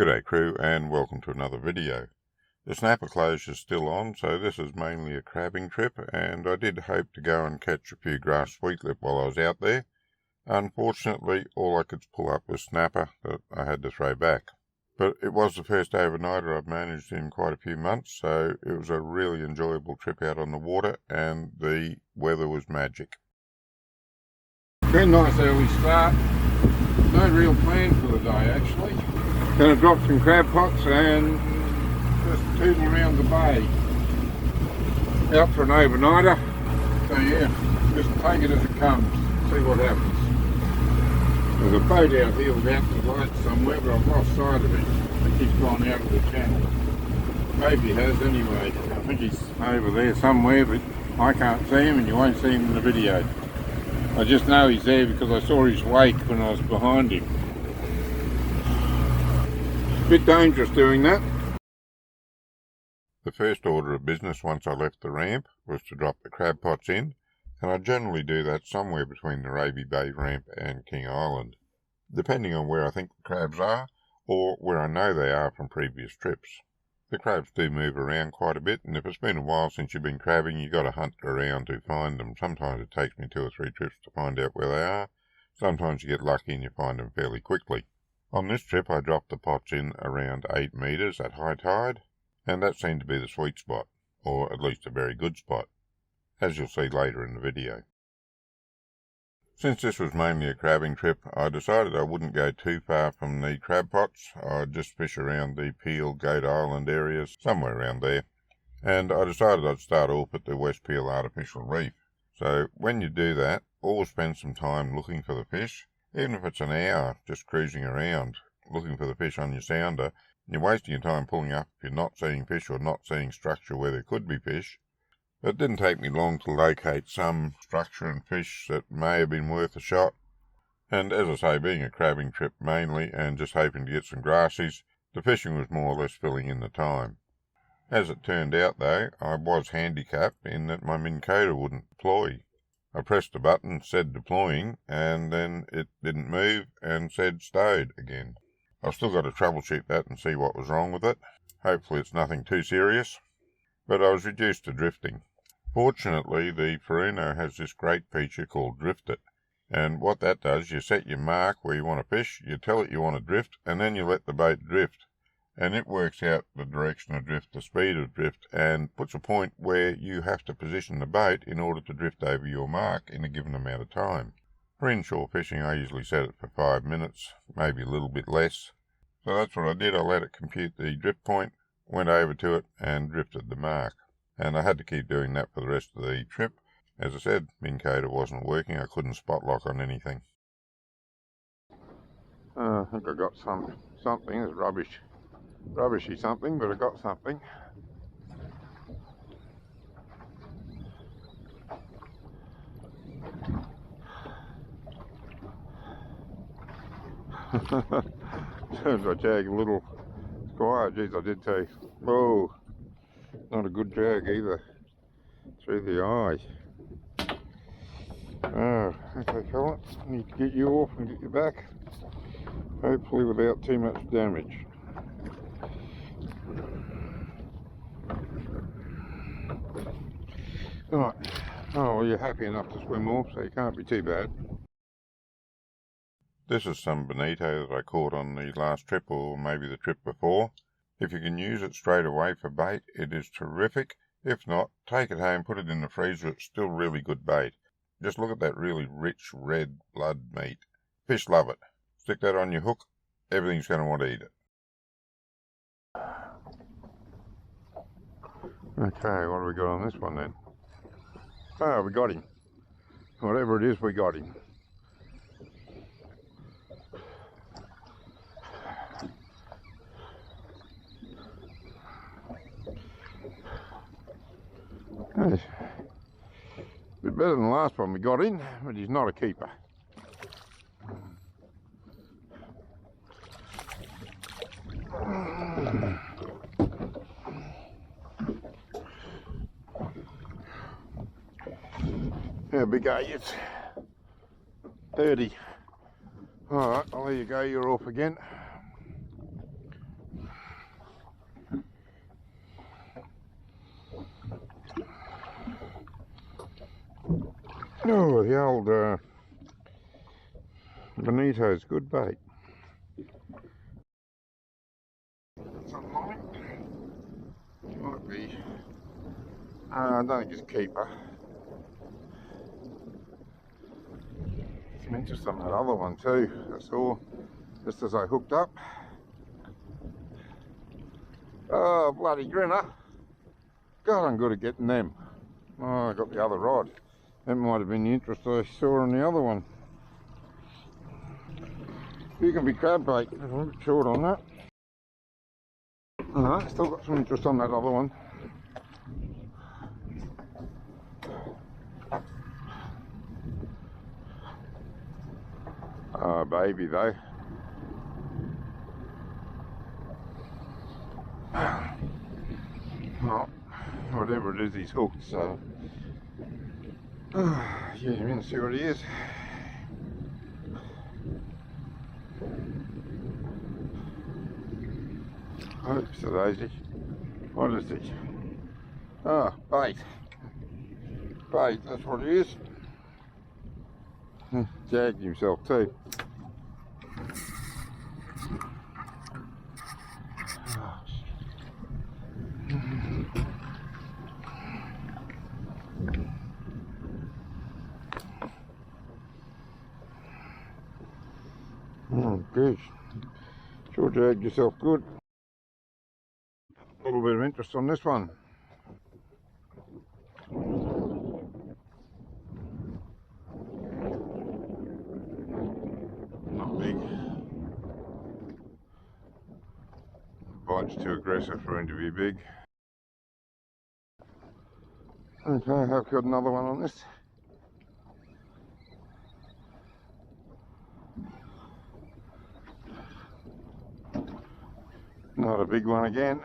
G'day crew and welcome to another video. The snapper closure is still on, so this is mainly a crabbing trip, and I did hope to go and catch a few grass sweetlip while I was out there. Unfortunately, all I could pull up was snapper that I had to throw back. But it was the first overnighter I've managed in quite a few months, so it was a really enjoyable trip out on the water, and the weather was magic. Very nice early start. No real plan for the day actually. Gonna drop some crab pots and just tootle around the bay. Out for an overnighter. So yeah, just take it as it comes, see what happens. There's a boat out here without the light somewhere, but I've lost sight of it. I think he's gone out of the channel. Maybe he has anyway. I think he's over there somewhere, but I can't see him and you won't see him in the video. I just know he's there because I saw his wake when I was behind him. Bit dangerous doing that. The first order of business once I left the ramp was to drop the crab pots in, and I generally do that somewhere between the Raby Bay ramp and King Island, depending on where I think the crabs are or where I know they are from previous trips. The crabs do move around quite a bit, and if it's been a while since you've been crabbing, you've got to hunt around to find them. Sometimes it takes me 2 or 3 trips to find out where they are. Sometimes you get lucky and you find them fairly quickly. On this trip I dropped the pots in around 8 metres at high tide, and that seemed to be the sweet spot, or at least a very good spot, as you'll see later in the video. Since this was mainly a crabbing trip, I decided I wouldn't go too far from the crab pots. I'd just fish around the Peel, Goat Island areas, somewhere around there, and I decided I'd start off at the West Peel Artificial Reef. So when you do that, always spend some time looking for the fish. Even if it's an hour just cruising around, looking for the fish on your sounder, you're wasting your time pulling up if you're not seeing fish or not seeing structure where there could be fish. But it didn't take me long to locate some structure and fish that may have been worth a shot. And as I say, being a crabbing trip mainly and just hoping to get some grassies, the fishing was more or less filling in the time. As it turned out though, I was handicapped in that my Minn Kota wouldn't deploy. I pressed the button, said deploying, and then it didn't move and said stowed again. I've still got to troubleshoot that and see what was wrong with it. Hopefully it's nothing too serious. But I was reduced to drifting. Fortunately, the Furuno has this great feature called Drift It. And what that does, you set your mark where you want to fish, you tell it you want to drift, and then you let the boat drift. And it works out the direction of drift, the speed of drift, and puts a point where you have to position the boat in order to drift over your mark in a given amount of time. For inshore fishing, I usually set it for 5 minutes, maybe a little bit less. So that's what I did. I let it compute the drift point, went over to it, and drifted the mark. And I had to keep doing that for the rest of the trip. As I said, Minn Kota wasn't working. I couldn't spot lock on anything. I think I got something. It's rubbishy something, but I got something. As I jag a little squire, geez, I did take, oh, not a good jag either, through the eye. Oh, okay fella, need to get you off and get you back, hopefully without too much damage. Right, oh well, you're happy enough to swim off, so you can't be too bad. This is some bonito that I caught on the last trip, or maybe the trip before. If you can use it straight away for bait, it is terrific. If not, take it home, put it in the freezer, it's still really good bait. Just look at that really rich red blood meat. Fish love it. Stick that on your hook, everything's going to want to eat it. Okay, what do we got on this one then? Oh, we got him. Whatever it is, we got him. A bit better than the last one we got in, but he's not a keeper. How big are you? 30. Alright, I'll let you go, you're off again. Oh, the old Bonito's good bait. Something like it. Might be. I don't think it's a keeper. Some interest on that other one too. I saw just as I hooked up. Oh, bloody grinner. God, I'm good at getting them. Oh, I got the other rod. That might have been the interest I saw on the other one. You can be crab bait. I'm a bit short on that. Alright, still got some interest on that other one. Oh, baby though. Well, whatever it is, he's hooked, so. Yeah, you can see what he is. Oops, a daisy. What is it? Ah, bait. Bait, that's what it is. Jagged himself too. Oh gosh, sure dragged yourself good. A little bit of interest on this one. Not big. The bite's too aggressive for him to be big. Okay, I've got another one on this. Not a big one again.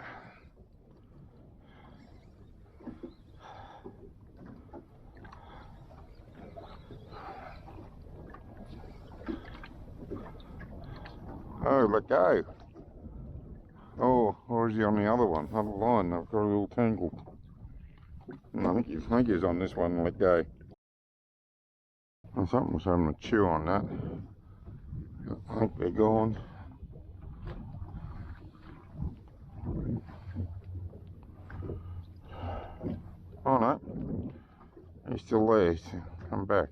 Oh, let go. Oh, or is he on the other one? Other line, I've got a little tangled. I think he's on this one, let go. And something was having a chew on that. I think they're gone. Oh no, he's still there, he's come back.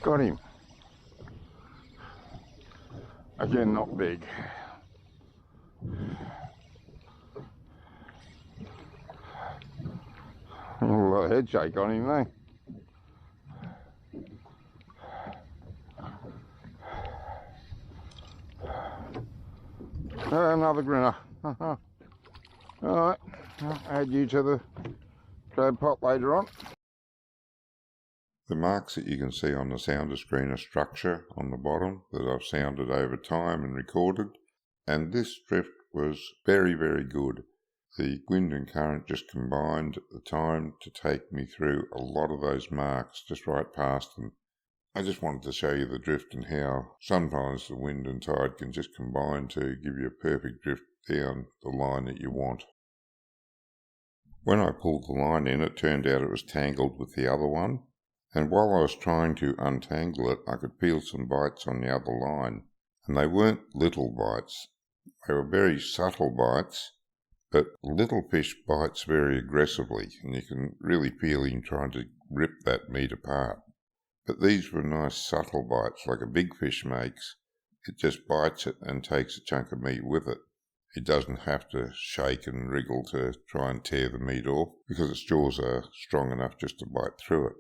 Got him. Again, not big. A little head shake on him though. Another grinner. Alright, I'll add you to the crab pot later on. The marks that you can see on the sounder screen are structure on the bottom that I've sounded over time and recorded, and this drift was very, very good. The wind and current just combined at the time to take me through a lot of those marks just right past them. I just wanted to show you the drift and how sometimes the wind and tide can just combine to give you a perfect drift down the line that you want. When I pulled the line in, it turned out it was tangled with the other one, and while I was trying to untangle it, I could feel some bites on the other line, and they weren't little bites. They were very subtle bites, but little fish bites very aggressively, and you can really feel him trying to rip that meat apart. But these were nice subtle bites, like a big fish makes. It just bites it and takes a chunk of meat with it. It doesn't have to shake and wriggle to try and tear the meat off, because its jaws are strong enough just to bite through it.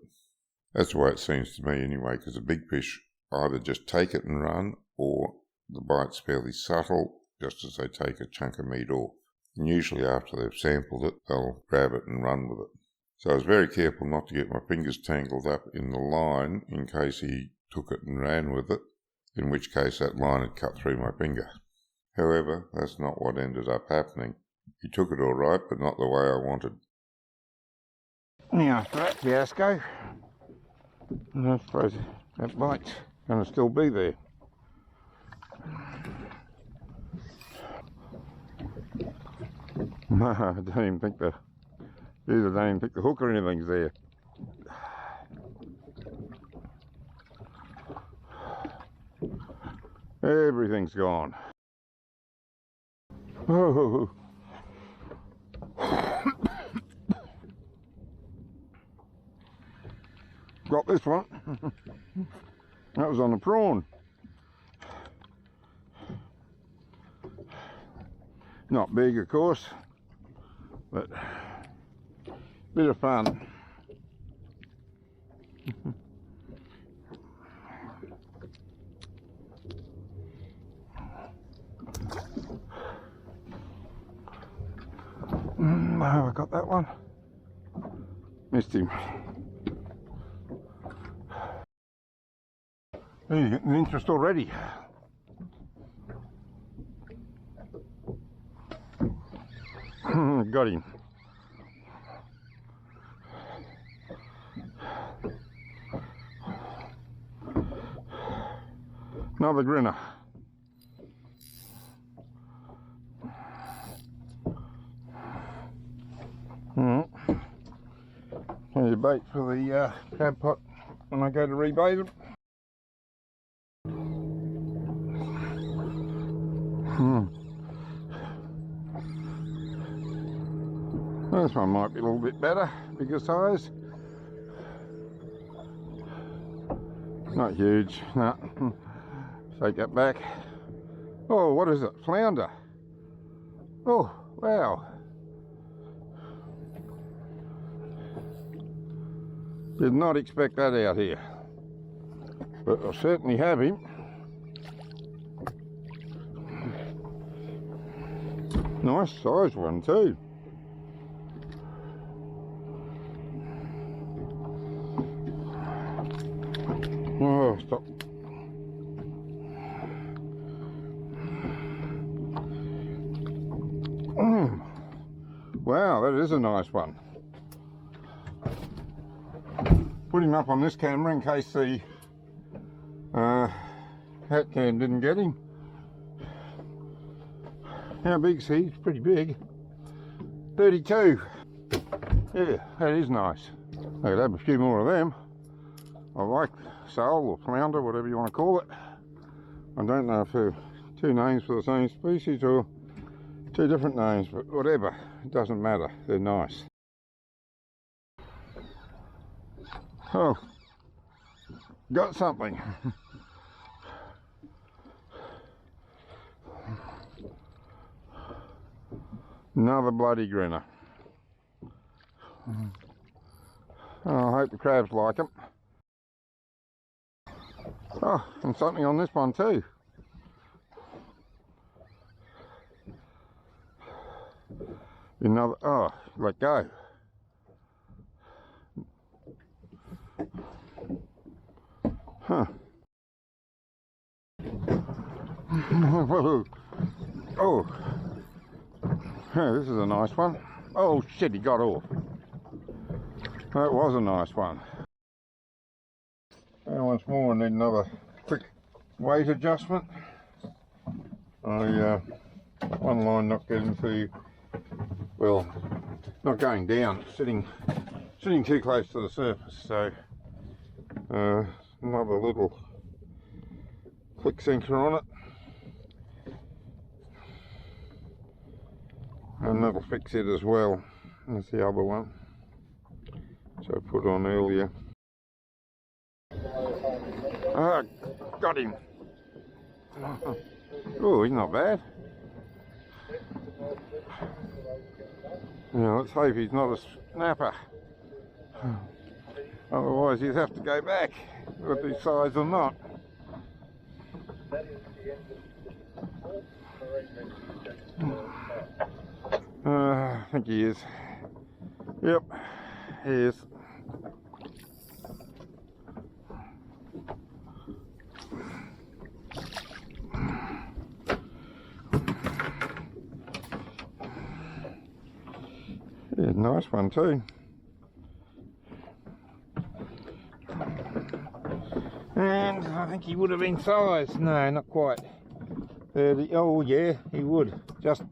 That's the way it seems to me anyway, because the big fish either just take it and run, or the bite's fairly subtle, just as they take a chunk of meat off. And usually after they've sampled it, they'll grab it and run with it. So I was very careful not to get my fingers tangled up in the line in case he took it and ran with it, in which case that line had cut through my finger. However, that's not what ended up happening. He took it all right, but not the way I wanted. Now after that fiasco, I suppose that bites going to still be there. No, I don't even think the hook or anything's there. Everything's gone. Oh. Got this one. That was on a prawn. Not big, of course, but bit of fun. Oh, I got that one. Missed him. Hey, you're getting interest already. Got him. Another grinner. Plenty of bait for the crab pot when I go to rebait them. This one might be a little bit better, bigger size. Not huge, no. Take that back. Oh, what is it? Flounder. Oh, wow. Did not expect that out here. But I certainly have him. Nice size one too. Oh, stop. Wow, that is a nice one. Put him up on this camera in case the hat cam didn't get him. How big's he? He's pretty big. 32. Yeah, that is nice. I could have a few more of them. I like sole or flounder, whatever you want to call it. I don't know if they're two names for the same species or two different names, but whatever, it doesn't matter, they're nice. Oh, got something. Another bloody grinner. Oh, I hope the crabs like them. Oh, and something on this one too. Another, oh, let go. Huh. Oh. Yeah, this is a nice one. Oh shit, he got off. That was a nice one. And once more I need another quick weight adjustment. One line not getting to, well, not going down, sitting too close to the surface, so another little click sinker on it. And that'll fix it as well. That's the other one, which I put on earlier. Ah, got him. Oh, he's not bad. Now let's hope he's not a snapper. Otherwise he'd have to go back, whether he's size or not. I think he is. Yep, he is. Yeah, nice one too. And I think he would have been size. No, not quite. 30. Oh yeah, he would. Just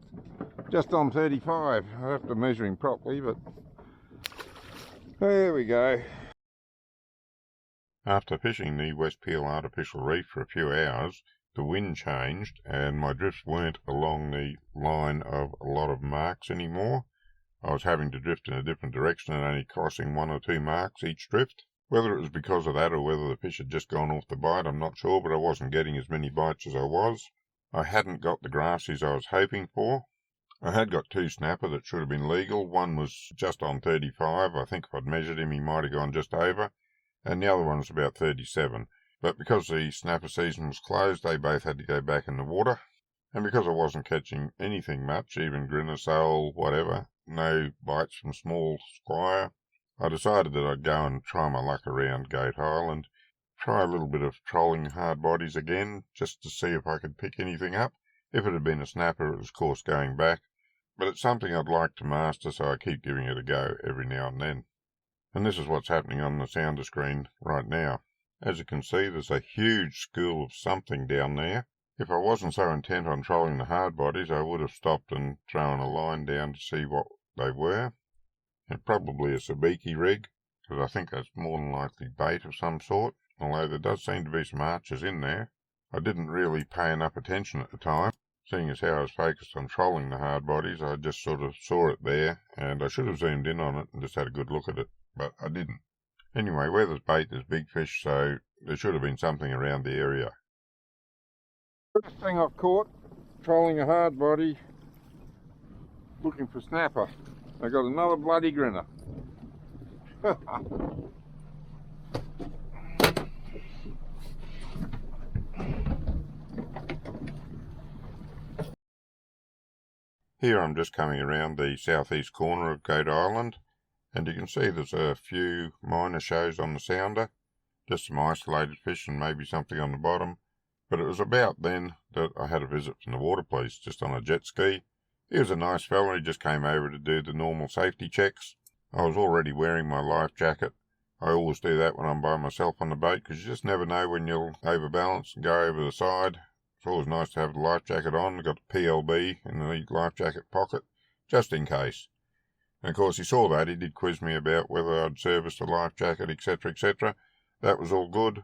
on 35. I have to measure him properly, but there we go. After fishing the West Peel Artificial Reef for a few hours, the wind changed and my drifts weren't along the line of a lot of marks anymore. I was having to drift in a different direction and only crossing 1 or 2 marks each drift. Whether it was because of that or whether the fish had just gone off the bite, I'm not sure, but I wasn't getting as many bites as I was. I hadn't got the grassies I was hoping for. I had got 2 snapper that should have been legal. One was just on 35. I think if I'd measured him, he might have gone just over. And the other one was about 37. But because the snapper season was closed, they both had to go back in the water. And because I wasn't catching anything much, even grinner, sole, whatever, no bites from small squire, I decided that I'd go and try my luck around Gate Island, try a little bit of trolling hard bodies again, just to see if I could pick anything up. If it had been a snapper, it was of course going back, but it's something I'd like to master, so I keep giving it a go every now and then. And this is what's happening on the sounder screen right now. As you can see, there's a huge school of something down there. If I wasn't so intent on trolling the hard bodies, I would have stopped and thrown a line down to see what they were. And probably a sabiki rig, because I think that's more than likely bait of some sort, although there does seem to be some arches in there. I didn't really pay enough attention at the time, seeing as how I was focused on trolling the hard bodies. I just sort of saw it there, and I should have zoomed in on it and just had a good look at it, but I didn't. Anyway, where there's bait, there's big fish, so there should have been something around the area. First thing I've caught, trolling a hard body, looking for snapper. I got another bloody grinner. Here I'm just coming around the southeast corner of Gate Island, and you can see there's a few minor shows on the sounder, just some isolated fish and maybe something on the bottom. But it was about then that I had a visit from the water police, just on a jet ski. He was a nice fella. He just came over to do the normal safety checks. I was already wearing my life jacket. I always do that when I'm by myself on the boat, because you just never know when you'll overbalance and go over the side. It's always nice to have the life jacket on. I've got the PLB in the life jacket pocket, just in case. And of course he saw that. He did quiz me about whether I'd serviced the life jacket, etc., etc. That was all good.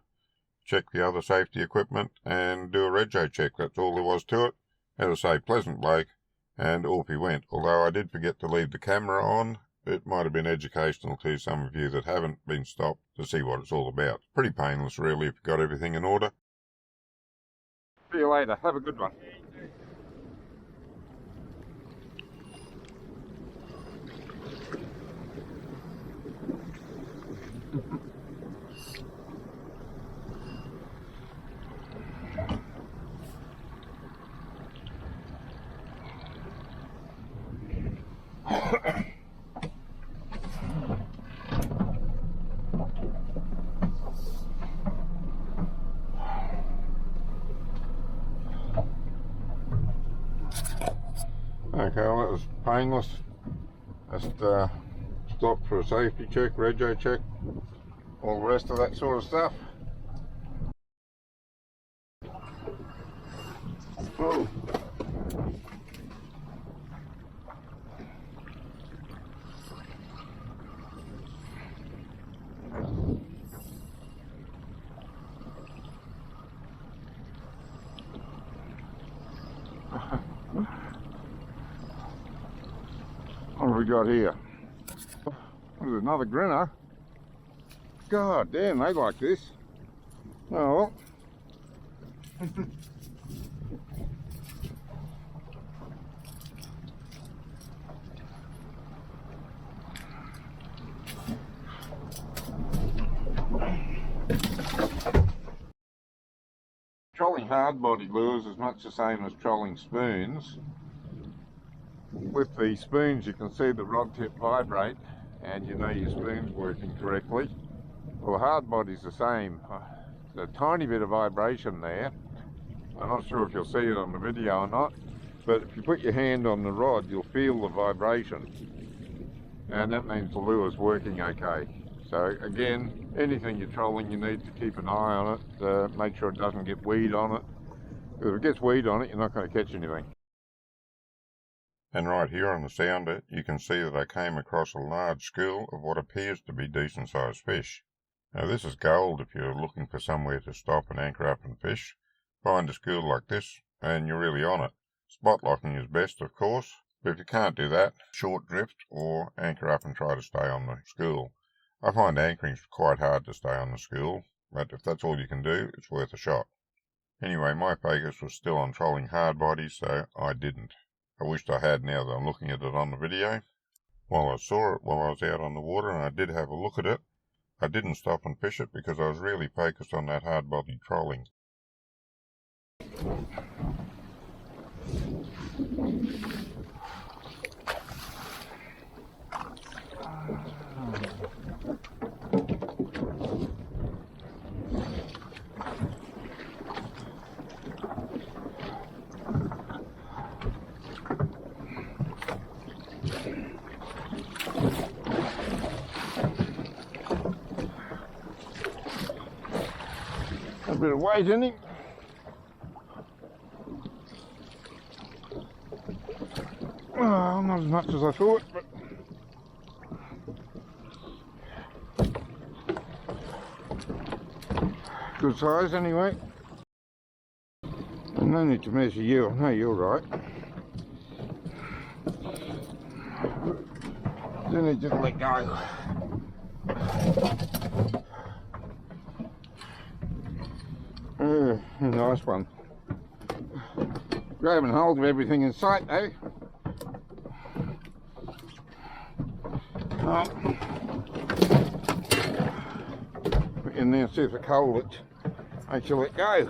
Check the other safety equipment and do a rego check. That's all there was to it. As I say, pleasant bloke, and off he went. Although I did forget to leave the camera on, it might have been educational to some of you that haven't been stopped to see what it's all about. Pretty painless really if you've got everything in order. See you later. Have a good one. Okay, well that was painless. Just stopped for a safety check, rego check, all the rest of that sort of stuff. Oh. What have we got here? There's another grinner. God damn, they like this. Oh well. Trolling hard body lures is much the same as trolling spoons. With the spoons you can see the rod tip vibrate and you know your spoon's working correctly. Well, the hard body's the same. There's a tiny bit of vibration there. I'm not sure if you'll see it on the video or not, but if you put your hand on the rod you'll feel the vibration, and that means the lure's working okay. So again, anything you're trolling, you need to keep an eye on it, make sure it doesn't get weed on it. If it gets weed on it, you're not going to catch anything. And right here on the sounder, you can see that I came across a large school of what appears to be decent sized fish. Now this is gold if you're looking for somewhere to stop and anchor up and fish. Find a school like this and you're really on it. Spot locking is best, of course, but if you can't do that, short drift or anchor up and try to stay on the school. I find anchoring quite hard to stay on the school, but if that's all you can do, it's worth a shot. Anyway, my focus was still on trolling hardbody, so I didn't. I wished I had now that I'm looking at it on the video. While I saw it while I was out on the water and I did have a look at it, I didn't stop and fish it because I was really focused on that hardbody trolling. A bit of weight in him. Oh, not as much as I thought, but good size anyway. And no need to measure you, I know you're right. Then it just let go. Nice one. Grabbing hold of everything in sight, eh? Oh. Put in there and see if I hold it. Make sure let go.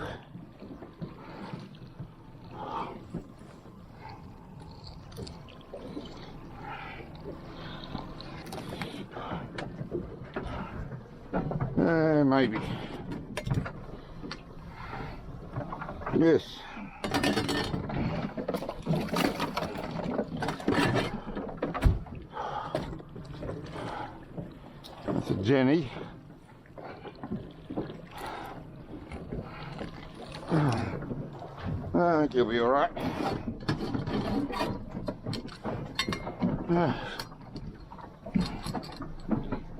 Maybe. Yes. That's a Jenny. I think you'll be all right.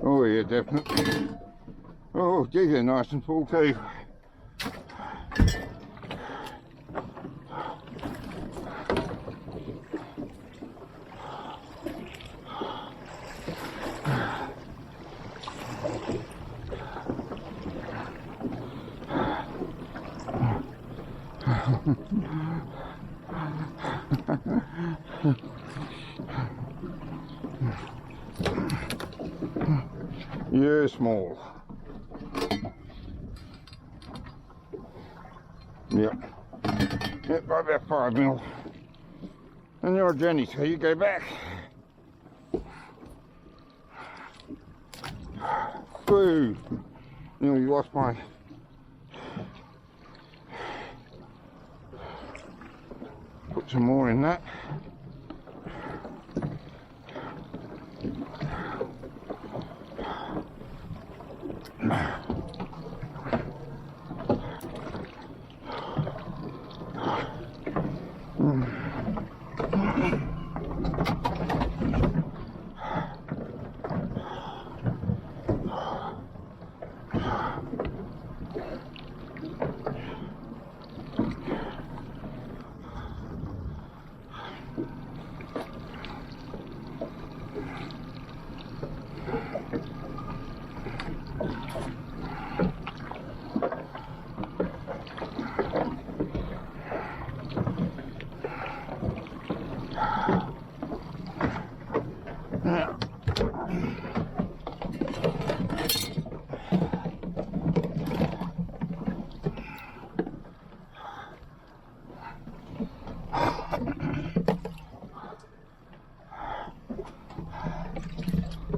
Oh yeah, definitely. Oh, geez, they're nice and full too. You're small. Yep. Yep, by about 5 mil. And you're a Jenny, so you go back. Woo! Nearly lost my... Put some more in that.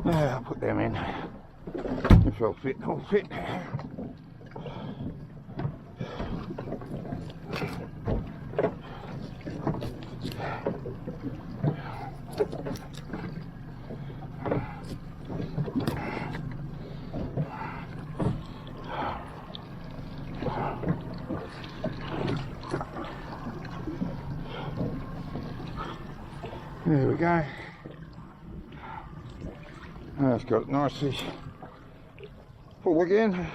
I'll put them in. If they'll fit, they'll fit. There we go. That's got it nicely full again.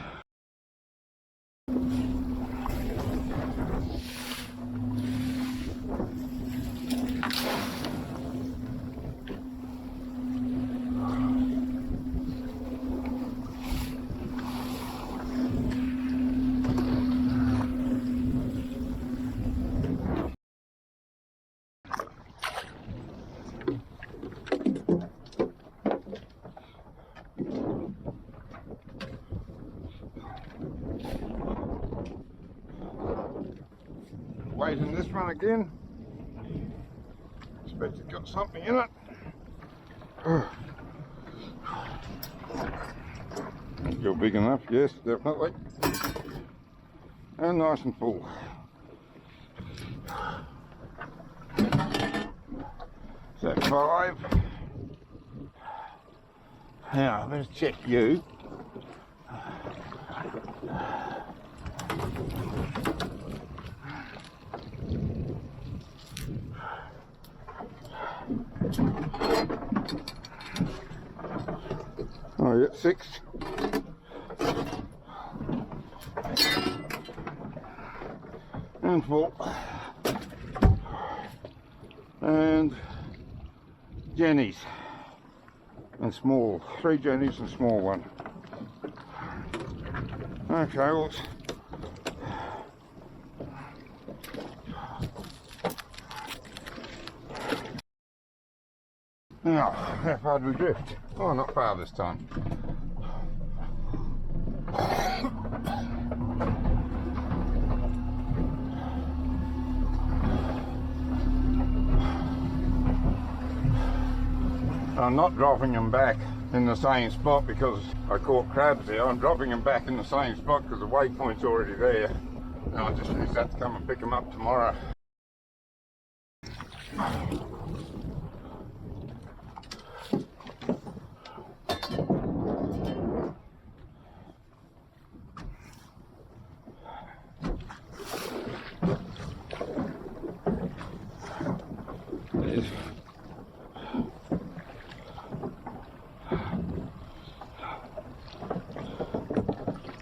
Weighting this one again. Expect it's got something in it. Still big enough, yes, definitely. And nice and full. Is that 5? Now, let's check you. Oh yeah, 6. And full. And jennies. And small. 3 jennies and small one. Okay, well, now, how far do we drift? Oh, not far this time. I'm not dropping them back in the same spot because I caught crabs there. I'm dropping them back in the same spot because the waypoint's already there. And I'll just use that to come and pick them up tomorrow.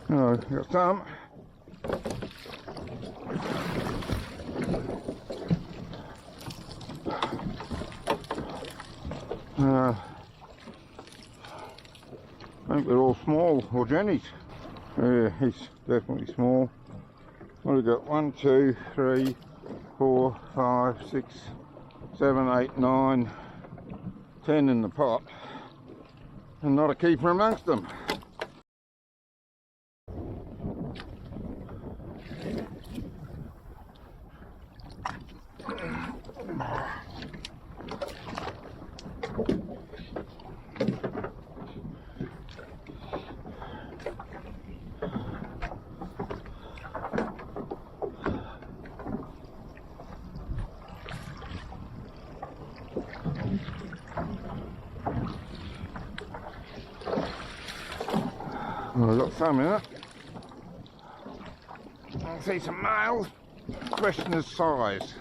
Oh, got some. I think they're all small, or jennies. Yeah, he's definitely small. What have we got? 1, 2, 3, 4, 5, 6, 7, 8, 9, 10 in the pot. And not a keeper amongst them. Well, I've got some in it. I can see some males. Question is size.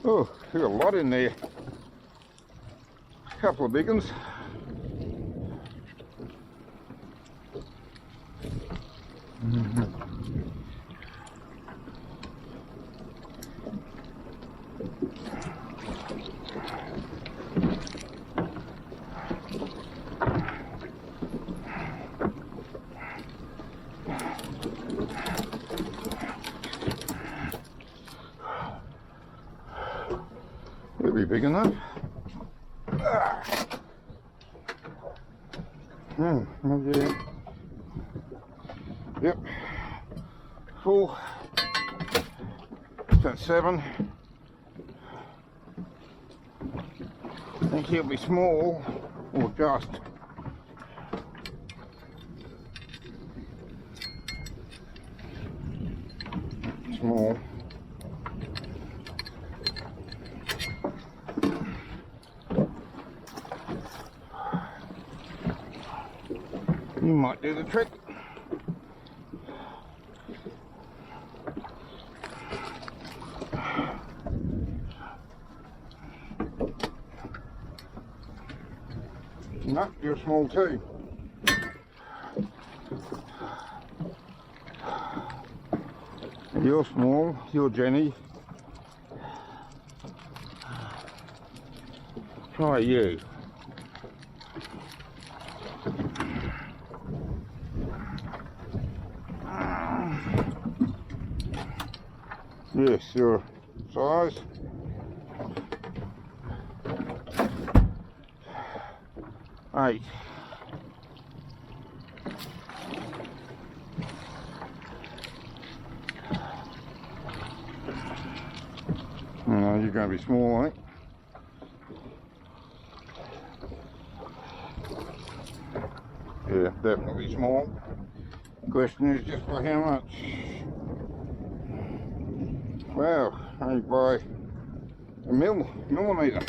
Oh, there's a lot in there. A couple of big ones. It'll be big enough. Yeah. Yep. Full. That's 7. I think he'll be small or just. Small. You might do the trick. No, you're small too. You're small, you're Jenny. Try you. Yes, your size. Eight. Oh, you're going to be small, I think. Yeah, definitely small. Question is just by how much. Well, only by a millimetre.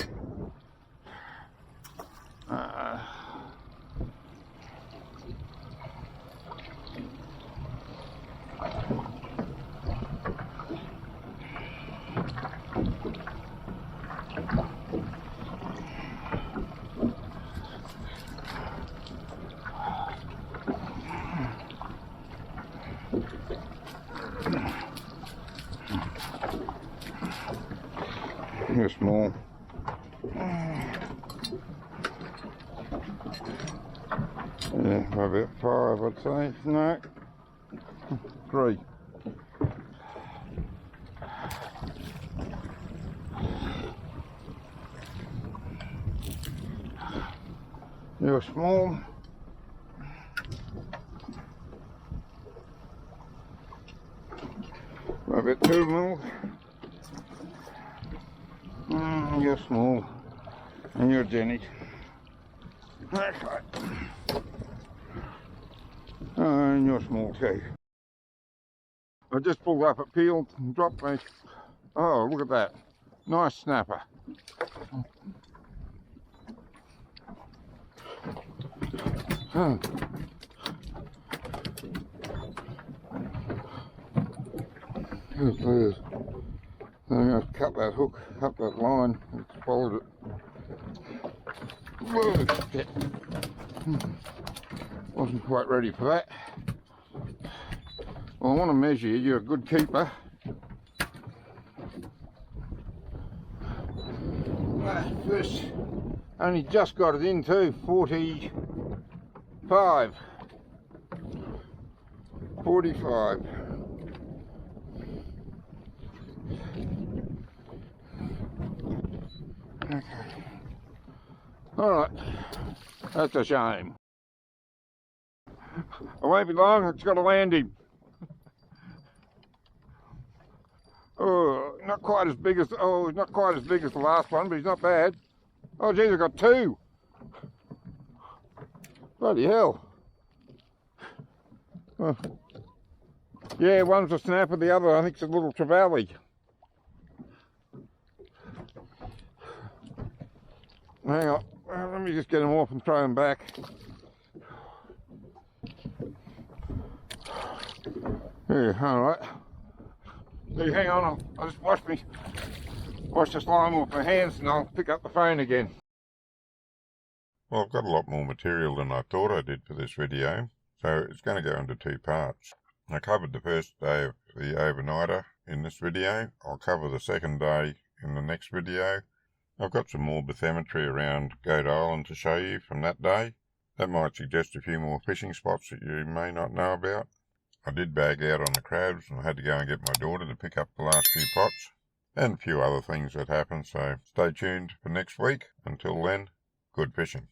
You're small. Yeah, about 5, I'd say. No, 3. You're small. About 2 mil. You're small. And you're Jenny. Okay. And you're small too. I just pulled up at Peel and dropped me. Oh, look at that. Nice snapper. Oh. I'm going to cut that hook, cut that line, it's followed it. Whoa, shit. Wasn't quite ready for that. Well, I want to measure you, you're a good keeper. Fish, only just got it in too, 45. 45. Okay. Alright, that's a shame. I won't be long, it's got to land him. Oh, not quite as big as, oh, not quite as big as the last one, but he's not bad. Oh geez, I've got 2. Bloody hell. Oh. Yeah, one's a snapper, the other I think it's a little trevally. Hang on, let me just get him off and throw him back. Yeah, alright. Hey, hang on, I'll just wash the slime off my hands and I'll pick up the phone again. Well, I've got a lot more material than I thought I did for this video, so it's going to go into 2 parts. I covered the first day of the overnighter in this video. I'll cover the second day in the next video. I've got some more bathymetry around Goat Island to show you from that day. That might suggest a few more fishing spots that you may not know about. I did bag out on the crabs and I had to go and get my daughter to pick up the last few pots. And a few other things that happened, so stay tuned for next week. Until then, good fishing.